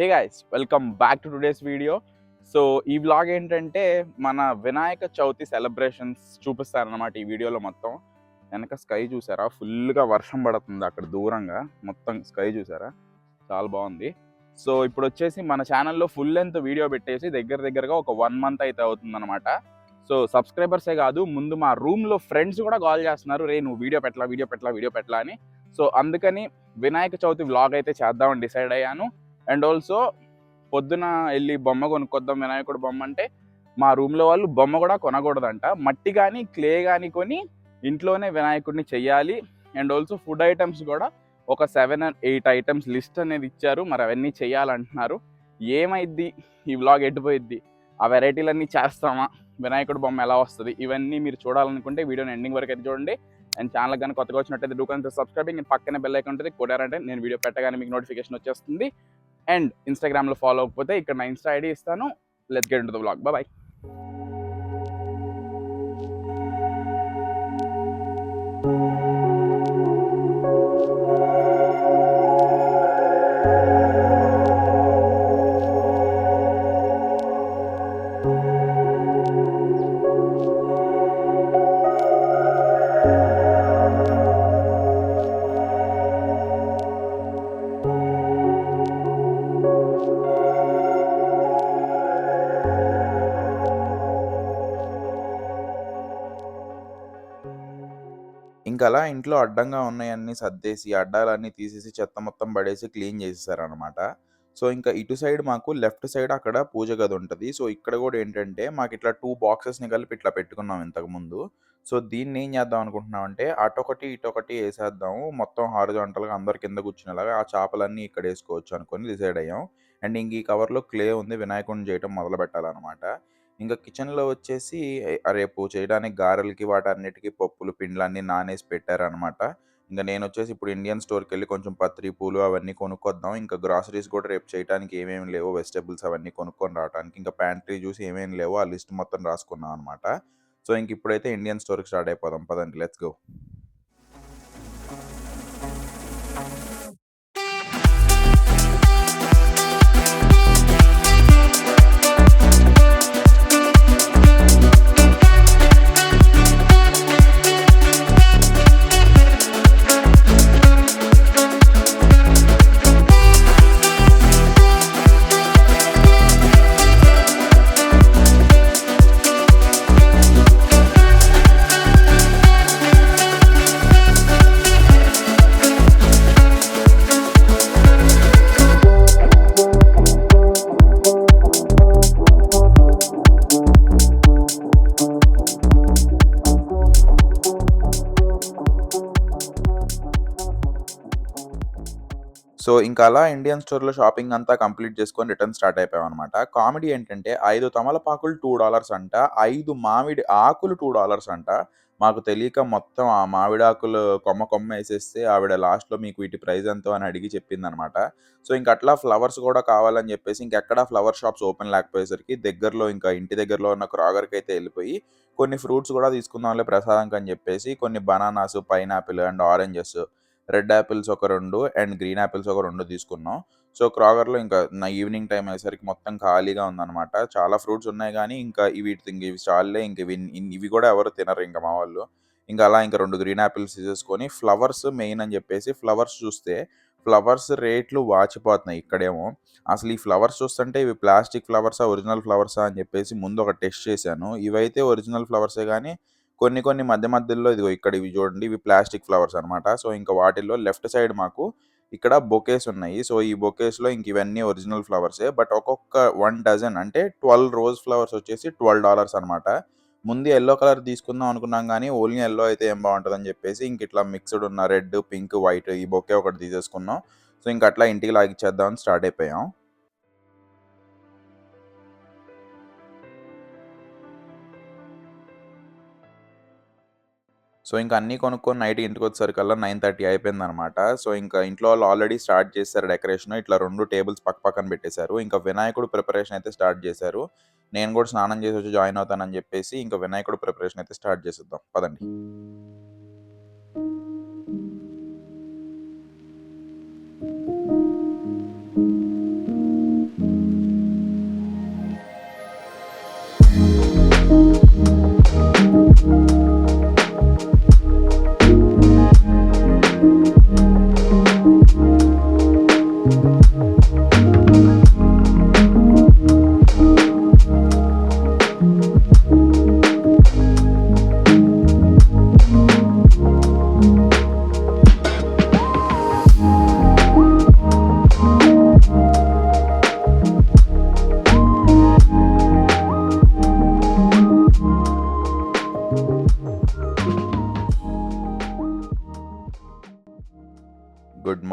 Hey guys, welcome back to today's video. So ఈ vlog ఏంటంటే మన వినాయక చవితి సెలబ్రేషన్స్ చూపిస్తారనమాట ఈ వీడియోలో. మొత్తం వెనక స్కై చూసారా, ఫుల్గా వర్షం పడుతుంది అక్కడ దూరంగా. మొత్తం స్కై చూసారా, చాలా బాగుంది. సో ఇప్పుడు వచ్చేసి మన ఛానల్లో ఫుల్ లెంత్ వీడియో పెట్టేసి దగ్గరగా ఒక 1 month అయితే అవుతుందన్నమాట. సో సబ్స్క్రైబర్సే కాదు, ముందు మా రూమ్లో ఫ్రెండ్స్ కూడా కాల్ చేస్తున్నారు, రే నువ్వు వీడియో పెట్టలా అని. సో అందుకని వినాయక చవితి వ్లాగ్ అయితే చేద్దామని డిసైడ్ అయ్యాను. అండ్ ఆల్సో పొద్దున వెళ్ళి బొమ్మ కొనుక్కొద్దాం, వినాయకుడు బొమ్మ అంటే మా రూమ్లో వాళ్ళు బొమ్మ కూడా కొనకూడదంట, మట్టి కానీ క్లే కానీ కొని ఇంట్లోనే వినాయకుడిని చెయ్యాలి. అండ్ ఆల్సో ఫుడ్ ఐటమ్స్ కూడా ఒక 7 or 8 ఐటమ్స్ లిస్ట్ అనేది ఇచ్చారు, మరి అవన్నీ చెయ్యాలంటున్నారు. ఏమైద్ది ఈ వ్లాగ్, ఎట్టుపోయిద్ది, ఆ వెరైటీలన్నీ చేస్తామా, వినాయకుడు బొమ్మ ఎలా వస్తుంది, ఇవన్నీ మీరు చూడాలనుకుంటే వీడియోని ఎండింగ్ వరకు అయితే చూడండి. అండ్ ఛానల్ కానీ కొత్తగా వచ్చినట్టయితే డూ కన్సిడర్ సబ్స్క్రైబింగ్. పక్కనే బెల్ ఐకాన్ ఉంటుంది, కొట్టారంటే నేను వీడియో పెట్టగానే మీకు నోటిఫికేషన్ వచ్చేస్తుంది. అండ్ ఇన్స్టాగ్రామ్లో ఫాలో అవ్వకపోతే ఇక్కడ నా ఇన్స్టా ఐడి ఇస్తాను. Let's get into the vlog. Bye. ఇంకా అలా ఇంట్లో అడ్డంగా ఉన్నాయన్నీ సర్దేసి, అడ్డాలన్నీ తీసేసి, చెత్త మొత్తం పడేసి క్లీన్ చేసేసారనమాట. సో ఇంకా ఇటు సైడ్ మాకు లెఫ్ట్ సైడ్ అక్కడ పూజ గది ఉంటది. సో ఇక్కడ కూడా ఏంటంటే మాకు ఇట్లా 2 బాక్సెస్‌ని కలిపి ఇట్లా పెట్టుకున్నాం ఇంతకుముందు. సో దీన్ని ఏం చేద్దాం అనుకుంటున్నామంటే అటొకటి, ఇటొకటి ఏసేద్దాము. మొత్తం హారిజాంటల్‌గా అందరు కింద కూర్చునేలాగా ఆ చాపలన్నీ ఇక్కడ ఏసుకోవచ్చు అనుకోని డిసైడ్ అయ్యాం. అండ్ ఇంక ఈ కవర్‌లో క్లే ఉంది, వినాయకుడిని చేయటం మొదలుపెట్టాలనమాట. ఇంకా కిచెన్‌లో వచ్చేసి రేపు చేయడానికి గారెలకి వాటన్నిటికి పప్పులు, పిండ్లన్నీ నానేసి పెట్టారనమాట. ఇంక నేనొచ్చేసి ఇప్పుడు ఇండియన్ స్టోర్‌కెళ్ళి కొంచెం పత్రి, పూలు అవన్నీ కొనుక్కొద్దాం. ఇంకా గ్రాసరీస్ కూడా రేపు చేయటానికి ఏమేమి లేవో వెజిటబుల్స్ అవన్నీ కొనుక్కొని రావటానికి. ఇంకా ప్యాంట్రీ చూసి ఏమేమి లేవో ఆ లిస్ట్ మొత్తం రాసుకున్నాం అనమాట. సో ఇంక ఇప్పుడైతే ఇండియన్ స్టోర్‌కి స్టార్ట్ అయిపోదాం. పదండి, లెట్స్ గో. సో ఇంకా అలా ఇండియన్ స్టోర్‌లో షాపింగ్ అంతా కంప్లీట్ చేసుకొని రిటర్న్ స్టార్ట్ అయిపోయామనమాట. కామెడీ ఏంటంటే 5 తమలపాకులు $2 అంట. 5 మామిడి ఆకులు $2 అంట. మాకు తెలియక మొత్తం ఆ మామిడాకులు కొమ్మ ఏసేస్తే ఆవిడ లాస్ట్‌లో మీకు వీటి ప్రైస్ ఎంతో అని అడిగి చెప్పిందనమాట. సో ఇంక అట్లా ఫ్లవర్స్ కూడా కావాలని చెప్పేసి ఇంకెక్కడా ఫ్లవర్ షాప్స్ ఓపెన్ లేకపోయేసరికి దగ్గరలో ఇంకా ఇంటి దగ్గరలో ఉన్న క్రాగర్‌కైతే ఎళ్ళిపోయి కొన్ని ఫ్రూట్స్ కూడా తీసుకుందాంలే ప్రసాదంకని చెప్పేసి కొన్ని bananas, pineapple and oranges, red apples ఒక 2 అండ్ గ్రీన్ యాపిల్స్ ఒక 2 తీసుకున్నాం. సో క్రాగర్‌లో ఇంకా ఈవినింగ్ టైమ్ అయ్యేసరికి మొత్తం ఖాళీగా ఉందనమాట. చాలా ఫ్రూట్స్ ఉన్నాయి గానీ ఇంకా ఇవి చాలులే, ఇంక ఇవి కూడా ఎవరు తినరు ఇంక మా వాళ్ళు. ఇంకా అలా ఇంకా 2 గ్రీన్ యాపిల్స్ తీసేసుకొని ఫ్లవర్స్ మెయిన్ అని చెప్పేసి ఫ్లవర్స్ చూస్తే ఫ్లవర్స్ రేట్లు వాచిపోతున్నాయి ఇక్కడేమో. అసలు ఈ ఫ్లవర్స్ చూస్తుంటే ఇవి ప్లాస్టిక్ ఫ్లవర్సా, ఒరిజినల్ ఫ్లవర్సా అని చెప్పేసి ముందు ఒక టెస్ట్ చేశాను. ఇవైతే ఒరిజినల్ ఫ్లవర్సే గానీ కొన్ని మధ్యలో ఇదిగో ఇక్కడ ఇవి చూడండి, ఇవి ప్లాస్టిక్ ఫ్లవర్స్ అనమాట. సో ఇంకా వాటిల్లో లెఫ్ట్ సైడ్ మాకు ఇక్కడ బొకేస్ ఉన్నాయి. సో ఈ బొకేస్‌లో ఇంక ఇవన్నీ ఒరిజినల్ ఫ్లవర్సే. బట్ ఒక్కొక్క 1 డజన్ అంటే 12 రోజ్ ఫ్లవర్స్ వచ్చేసి $12 అనమాట. ముందు యెల్లో కలర్ తీసుకుందాం అనుకున్నాం గానీ ఓన్లీ యెల్లో అయితే ఏం బావుంటదని చెప్పేసి ఇంక ఇట్లా మిక్స్‌డ్ ఉన్న రెడ్, పింక్, వైట్ ఈ బొకే ఒకటి తీసేసుకున్నాం. సో ఇంక అట్లా ఇంటికి లాగిచ్చేద్దామని స్టార్ట్ అయిపోయాం. సో ఇంక అన్నీ కొనుక్కొని నైట్ ఇంటికొచ్చేసరికల్లా 9:30 అయిపోయిందనమాట. సో ఇంకా ఇంట్లో వాళ్ళు ఆల్రెడీ స్టార్ట్ చేశారు డెకరేషన్. ఇట్లా 2 టేబుల్స్ పక్కన పెట్టేశారు. ఇంకా వినాయకుడు ప్రిపరేషన్ అయితే స్టార్ట్ చేశారు. నేను కూడా స్నానం చేసొచ్చి జాయిన్ అవుతానని చెప్పేసి ఇంకా వినాయకుడు ప్రిపరేషన్ అయితే స్టార్ట్ చేసేద్దాం. పదండి.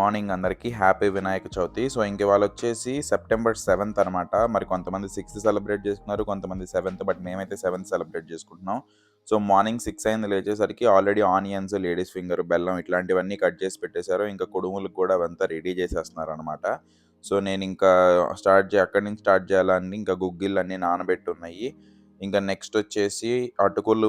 మార్నింగ్ అందరికీ హ్యాపీ వినాయక చవితి. సో, ఇంక ఇవాళ వచ్చేసి సెప్టెంబర్ 7th అనమాట. మరి కొంతమంది 6th సెలబ్రేట్ చేసుకున్నారు, కొంతమంది 7th, బట్ మేమైతే 7th సెలబ్రేట్ చేసుకుంటున్నాం. సో, మార్నింగ్ 6 అయింది లేచేసరికి ఆల్రెడీ ఆనియన్స్, లేడీస్ ఫింగర్, బెల్లం ఇట్లాంటివన్నీ కట్ చేసి పెట్టేశారు. ఇంకా కుడుములకు కూడా అవంతా రెడీ చేసేస్తున్నారనమాట. సో, నేనింకా అక్కడి నుంచి స్టార్ట్ చేయాలని ఇంకా గుగ్గిళ్ళన్నీ నానబెట్టున్నాయి. ఇంకా నెక్స్ట్ వచ్చేసి అటుకులు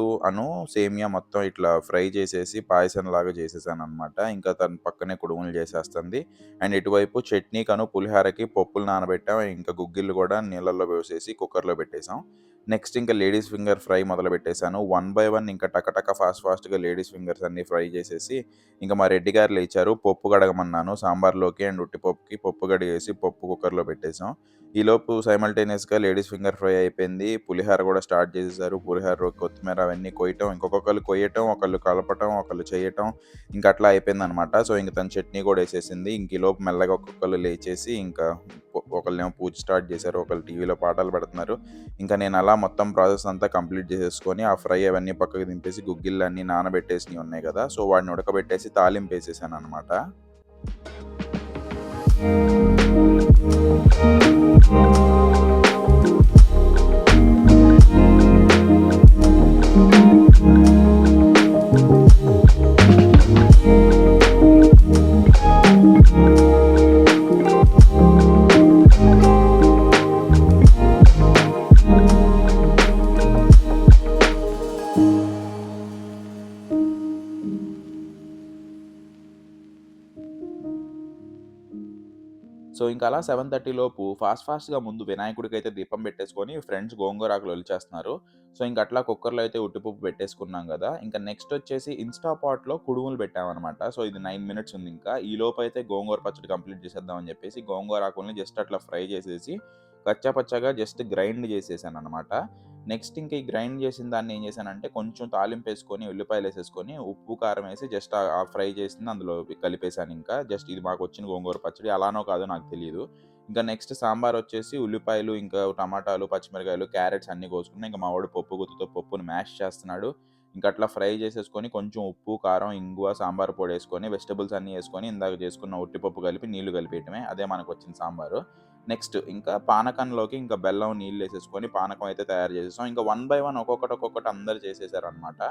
సేమియా మొత్తం ఇట్లా ఫ్రై చేసేసి పాయసంలాగా చేసేసాననమాట. ఇంకా తను పక్కనే కుడుములు చేసేస్తుంది. అండ్ ఇటువైపు చట్నీకను, పులిహోరకి పప్పులు నానబెట్టాం. ఇంకా గుగ్గిళ్ళు కూడా నీళ్ళల్లో వేసేసి కుక్కర్‌లో పెట్టేసాం. నెక్స్ట్ ఇంకా లేడీస్ ఫింగర్ ఫ్రై మొదలుపెట్టేసాను. వన్ బై వన్ ఇంకా టక ఫాస్ట్‌గా లేడీస్ ఫింగర్స్ అన్నీ ఫ్రై చేసేసి, ఇంకా మా రెడ్డి గారు లేచారు. పప్పు కడగమన్నాను. సాంబార్‌లోకి అండ్ ఉట్టిపప్పుకి పప్పు కడిగేసి పప్పు కుక్కర్‌లో పెట్టేసాం. ఈలోపు సైమల్టేనియస్‌గా లేడీస్ ఫింగర్ ఫ్రై అయిపోయింది. పులిహోర కూడా స్టార్ట్ చేసేసారు. పులిహోరలో కొత్తిమీర అవన్నీ కొయ్యటం, ఇంకొకళ్ళు కొయ్యటం, ఒకళ్ళు కలపటం, ఒకళ్ళు చేయటం, ఇంక అట్లా అయిపోయిందనమాట. సో, ఇంక తను చట్నీ కూడా ఏసేసింది. ఇంక ఈలోపు మెల్లగా ఒక్కొక్కళ్ళు లేచేసి ఇంకా ఒకళ్ళేమో పూజ స్టార్ట్ చేశారు, ఒకళ్ళు టీవీలో పాటలు పెడుతున్నారు. ఇంకా నేను అలా మొత్తం ప్రాసెస్ అంతా కంప్లీట్ చేసేసుకొని ఆ ఫ్రై అవన్నీ పక్కకు దింపేసి గుగ్గిళ్ళు అన్నీ నానబెట్టేసినవి ఉన్నాయి కదా, సో వాటిని ఉడకబెట్టేసి తాలింపు వేసేసాను అనమాట. సో, ఇంక అలా 7:30 లోపు ఫాస్ట్‌గా ముందు వినాయకుడికైతే దీపం పెట్టేసుకొని ఫ్రెండ్స్ గోంగూరాకులు ఒలిచేస్తున్నారు. సో, ఇంక అట్లా కుక్కర్‌లో అయితే ఉట్టిపప్పు పెట్టేసుకున్నాం గదా, ఇంకా నెక్స్ట్ వచ్చేసి ఇన్‌స్టా పాట్‌లో కుడుములు పెట్టామనమాట. సో, ఇది 9 మినిట్స్ ఉంది ఇంకా. ఈలోపు అయితే గోంగూర పచ్చడి కంప్లీట్ చేసేద్దాం అని చెప్పేసి గోంగూరాకుల్ని జస్ట్ అట్లా ఫ్రై చేసేసి కచ్చాపచ్చాగా జస్ట్ గ్రైండ్ చేసేసాననమాట. నెక్స్ట్ ఇంక ఈ గ్రైండ్ చేసిన దాన్ని ఏం చేశానంటే కొంచెం తాలింపేసుకొని, ఉల్లిపాయలేసేసుకొని, ఉప్పు, కారం ఏసి జస్ట్ ఆ ఫ్రై చేసింది అందులో కలిపేసానింకా. జస్ట్ ఇది మాకొచ్చిన గోంగూర పచ్చడి. అలానో కాదో నాకు తెలీదు. ఇంకా నెక్స్ట్ సాంబారొచ్చేసి ఉల్లిపాయలు, ఇంకా టమాటాలు, పచ్చిమిరకాయలు, క్యారెట్స్ అన్నీ కోసుకున్నా. ఇంక మా వాడు పప్పు గుత్తితో పప్పుని మ్యాష్ చేస్తున్నాడు. ఇంక అట్లా ఫ్రై చేసేసుకొని కొంచెం ఉప్పు, కారం, ఇంగువ, సాంబార్ పొడేసుకొని, వెజిటబుల్స్ అన్నీ యేసుకొని ఇందాక చేసుకున్న ఉట్టిపప్పు కలిపి నీళ్లు కలిపేయటమే. అదే మనకొచ్చిన సాంబారు. నెక్స్ట్ ఇంకా పానకంలోకి ఇంకా బెల్లం, నీళ్ళేసేసుకొని పానకం అయితే తయారు చేసేసాం. ఇంకా వన్ బై వన్ ఒక్కొక్కటి అందరూ చేసేసారనమాట.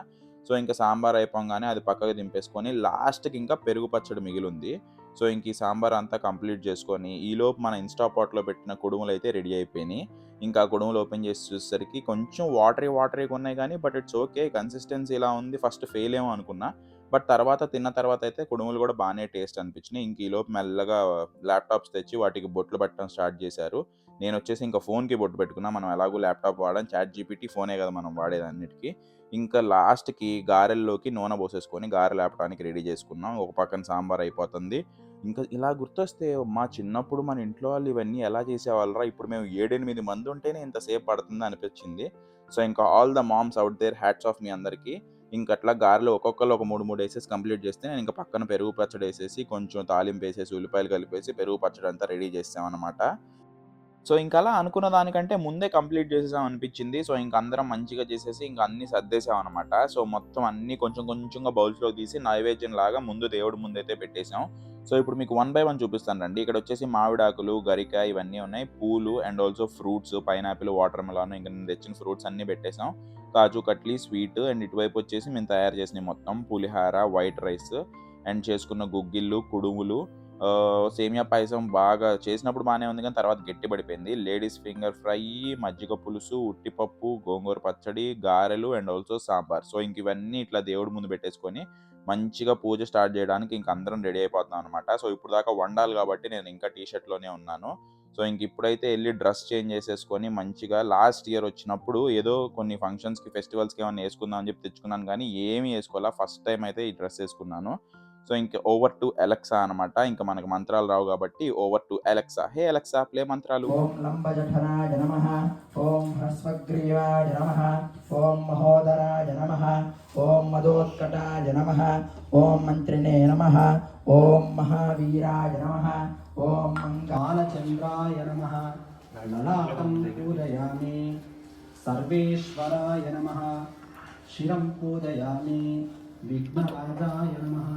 సో, ఇంక సాంబార్ అయిపోంగానే అది పక్కకు దింపేసుకొని లాస్ట్‌కి ఇంకా పెరుగు పచ్చడి మిగిలుంది. సో, ఇంక ఈ సాంబార్ అంతా కంప్లీట్ చేసుకొని ఈలోపు మన ఇన్‌స్టా పాట్‌లో పెట్టిన కుడుములైతే రెడీ అయిపోయినియి. ఇంకా ఆ కుడుములు ఓపెన్ చేసి చూసేసరికి కొంచెం వాటరీగా ఉన్నాయి గానీ, బట్ ఇట్స్ ఓకే. కన్సిస్టెన్సీ ఇలా ఉంది. ఫస్ట్ ఫెయిల్ ఏమో అనుకున్నా. బట్ తిన్న తర్వాత అయితే కుడుములు కూడా బానే టేస్ట్ అనిపించినియి. ఇంక ఈలోపు మెల్లగా ల్యాప్‌టాప్స్ తెచ్చి వాటికి బొట్లు పెట్టడం స్టార్ట్ చేశారు. నేనొచ్చేసి ఇంకా ఫోన్‌కి బొట్టు పెట్టుకున్నా. మనం ఎలాగో ల్యాప్‌టాప్ వాడం. చాట్‌జీపీటీ ఫోనే కదా మనం వాడేది అన్నిటికి. ఇంకా లాస్ట్‌కి గారెల్లోకి నూనె పోసేసుకొని గారెలేపడానికి రెడీ చేసుకున్నాం. ఒక పక్కన సాంబార్ అయిపోతుంది. ఇంకా ఇలా గుర్తొస్తే మా చిన్నప్పుడు మన ఇంట్లో వాళ్ళు ఇవన్నీ ఎలా చేసేవాళ్ళురా! ఇప్పుడు మేము 7, 8 మంది ఉంటేనే ఇంతసేపు పడుతుందా అనిపించింది. సో, ఇంకా all the moms out there hats off మీ అందరికీ. ఇంకట్లా గారెలు ఒక్కొక్కళ్ళు ఒక 3 ఏసేసి కంప్లీట్ చేస్తే నేను ఇంక పక్కన పెరుగు పచ్చడేసేసి, కొంచెం తాలింపేసేసి, ఉల్లిపాయలు కలిపేసి పెరుగు పచ్చడంతా రెడీ చేసామనమాట. సో, ఇంకలా అనుకున్న దానికంటే ముందే కంప్లీట్ చేసేసాం అనిపిచ్చింది. సో, ఇంక అందరం మంచిగా చేసేసి ఇంక అన్నీ సర్దేశామనమాట. సో, మొత్తం అన్నీ కొంచెంగా బౌల్స్‌లోకి తీసి నైవేద్యంలాగా ముందు దేవుడి ముందైతే పెట్టేసాం. సో, ఇప్పుడు మీకు వన్ బై వన్ చూపిస్తాను రండి. ఇక్కడొచ్చేసి మామిడాకులు, గరిక ఇవన్నీ ఉన్నాయి. పూలు and also fruits, pineapple, water melon ఇంక నేను తెచ్చిన ఫ్రూట్స్ అన్నీ పెట్టేసాం. కాజు కట్లీ, స్వీట్ అండ్ ఇటువైపొచ్చేసి మేము తయారు చేసినయి మొత్తం పులిహార, వైట్ రైస్ అండ్ చేసుకున్న గుగ్గిళ్ళు, కుడుములు, సేమియా పాయసం బాగా చేసినప్పుడు బానే ఉంది గానీ, తర్వాత గట్టి పడిపోయింది. లేడీస్ ఫింగర్ ఫ్రై, మజ్జిగ పులుసు, ఉట్టిపప్పు, గోంగూర పచ్చడి, గారెలు అండ్ ఆల్సో సాంబార్. సో, ఇంకివన్నీ ఇట్లా దేవుడి ముందు పెట్టేసుకొని, మంచిగా పూజ స్టార్ట్ జేయడానికి ఇంక అందరం రెడీ అయిపోతున్నాం అనమాట. సో, ఇప్పుడు దాకా వండాలి గాబట్టి నేను ఇంకా టీ షర్ట్‌లోనే ఉన్నాను. సో, ఇంకిప్పుడైతే ఎళ్లి డ్రెస్ చేంజ్ చేసేసుకొని మంచిగా లాస్ట్ ఇయర్ వచ్చినప్పుడు ఏదో కొన్ని ఫంక్షన్స్‌కి, ఫెస్టివల్స్‌కి ఏమన్నా యేసుకుందాం అని జెప్పి తెచ్చుకున్నాను గానీ, ఏమీ యేసుకోలా. ఫస్ట్ టైమ్ అయితే ఈ డ్రెస్ యేసుకున్నాను. సో, ఇంక ఓవర్ టు అలెక్సా అనమాట. ఇంక మనకు మంత్రాలు రావు గాబట్టి over to Alexa. Hey Alexa play మంత్రాలు. ఓం లంబజఠరాయ నమః, ఓం హ్రస్వగ్రీవాయ నమః, ఓం మహోదరాయ నమః, ఓం మదోత్కటాయ నమః, ఓం మంత్రిణే నమః, ఓం మహావీరాయ నమః, ఓం మంగళచంద్రాయ నమః, లలాటం పూజయామి, సర్వేశ్వరాయ నమః, శిరం పూజయామి, విఘ్నరాజాయ నమః,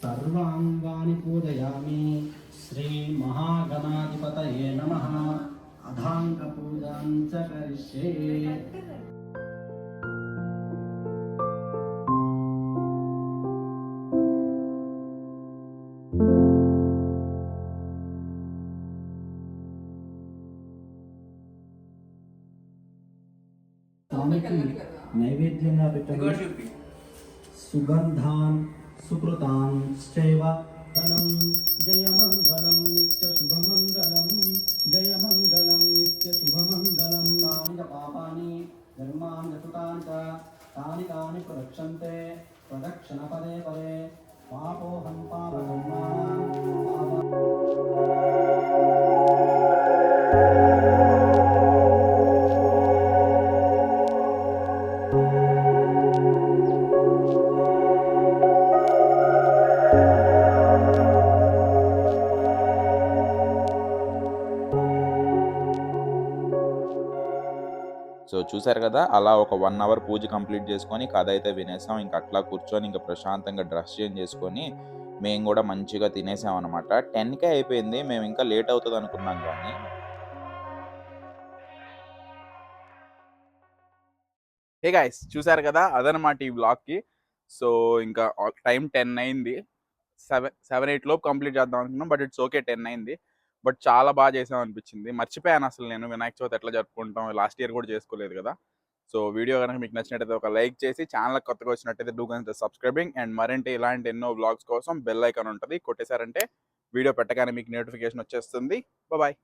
सर्वाङ्गानि पूजयामि। श्रीमहागणाधिपतये नमः। अधाङ्गपूजां च करिष्ये। స్వామికి నైవేద్యంగా పెట్టండి. సుగంధాన్ సుకృతాన్ చైవ జయమంగళం నిత్య శుభమంగళం జయమంగళం నిత్య శుభమంగళం. తాని చ పాపాని ధర్మాని కృతాని చ తాని తాని ప్రదక్షంతే ప్రదక్షిణ పదే పదే పాపోహం పాపకర్మాణం సో చూసారు కదా, అలా ఒక 1 అవర్ పూజ కంప్లీట్ చేసుకొని కథ అయితే వినేసాం. ఇంక అట్లా కూర్చొని ఇంకా ప్రశాంతంగా డ్రెస్ చేంజ్ చేసుకొని మేము కూడా మంచిగా తినేసాం అనమాట. 10కే అయిపోయింది. మేము ఇంకా లేట్ అవుతుంది అనుకున్నాం కానీ హే గైస్, చూసారు కదా, అదనమాట ఈ వ్లాగ్కి. సో ఇంకా టైం 10 అయింది. 7-8 లోపు కంప్లీట్ చేద్దాం అనుకున్నాం, బట్ ఇట్స్ ఓకే, 10 అయింది. బట్ చాలా బాగా చేసాం అనిపించింది. మర్చిపోయాను అసలు నేను వినాయక చవితి ఎట్లా జరుపుకుంటాం, లాస్ట్ ఇయర్ కూడా చేసుకోలేదు కదా. సో వీడియో కనుక మీకు నచ్చినట్టయితే ఒక లైక్ చేసి, ఛానల్ కొత్తగా వచ్చినట్టయితే డూ కన్సిడర్ సబ్స్క్రైబింగ్. అండ్ మరింటి ఇలాంటి ఎన్నో వ్లాగ్స్ కోసం బెల్ ఐకాన్ ఉంటుంది, కొట్టేశారంటే వీడియో పెట్టగానే మీకు నోటిఫికేషన్ వచ్చేస్తుంది. బాయ్.